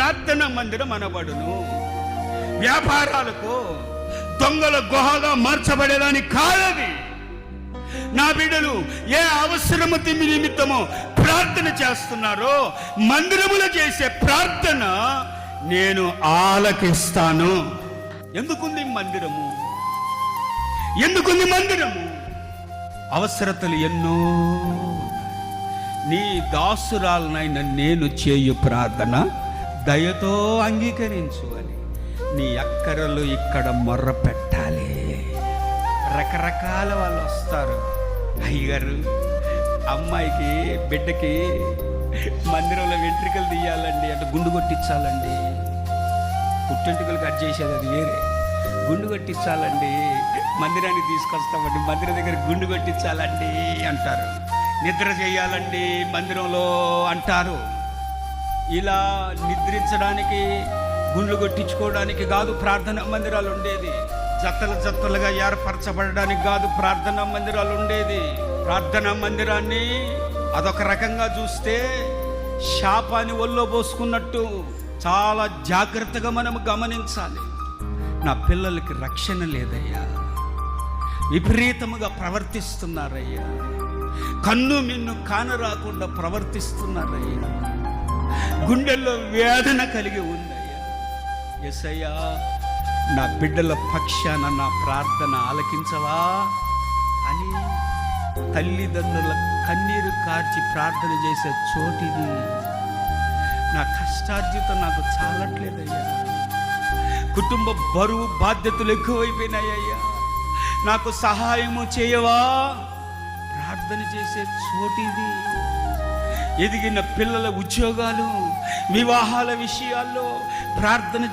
ప్రార్థన మందిరం అనబడును. వ్యాపారాలకు దొంగల గుహగా మార్చబడేదాని కాదది. నా బిడ్డలు ఏ అవసరము నిమిత్తమో ప్రార్థన చేస్తున్నారో మందిరములో చేసే ప్రార్థన నేను ఆలకిస్తాను. ఎందుకుంది మందిరము? ఎందుకుంది మందిరము? అవసరతలు ఎన్నో. నీ దాసురాలనైనా నేను చేయు ప్రార్థన దయతో అంగీకరించు అని నీ అక్కరలు ఇక్కడ మొర్ర పెట్టాలి. రకరకాల వాళ్ళు వస్తారు. అయ్యగారు, అమ్మాయికి బిడ్డకి మందిరంలో వెంట్రుకలు తీయాలండి అంటే గుండు కొట్టించాలండి. పుట్టెంట్రుకలు కట్ చేసేది అది వేరే. గుండు కొట్టించాలండి, మందిరానికి తీసుకొస్తామండి, మందిరం దగ్గర గుండు కొట్టించాలండి అంటారు. నిద్ర చేయాలండి మందిరంలో అంటారు. ఇలా నిద్రించడానికి గుండ్లు కొట్టించుకోవడానికి కాదు ప్రార్థనా మందిరాలు ఉండేది. జత్తలు జత్తలుగా ఏర్పరచబడడానికి కాదు ప్రార్థనా మందిరాలు ఉండేది. ప్రార్థనా మందిరాన్ని అదొక రకంగా చూస్తే శాపాన్ని ఒళ్ళో పోసుకున్నట్టు చాలా జాగ్రత్తగా మనం గమనించాలి. నా పిల్లలకి రక్షణ లేదయ్యా, విపరీతముగా ప్రవర్తిస్తున్నారయ్యా, కన్ను మిన్ను కానరాకుండా ప్రవర్తిస్తున్నారయ్యా, గుండెల్లో వేదన కలిగి ఉందయ్యా. యేసయ్యా, నా బిడ్డల పక్షాన నా ప్రార్థన ఆలకించవా అని తల్లిదండ్రుల కన్నీరు కార్చి ప్రార్థన చేసే చోటిది. నా కష్టార్జితం నాకు చాలట్లేదయ్యా, కుటుంబ బరువు బాధ్యతలు ఎక్కువైపోయినాయ్యా, నాకు సహాయము చేయవా? ప్రార్థన చేసే చోటిది. ఎదిగిన పిల్లల ఉద్యోగాలు, వివాహాల విషయాల్లో ప్రార్థన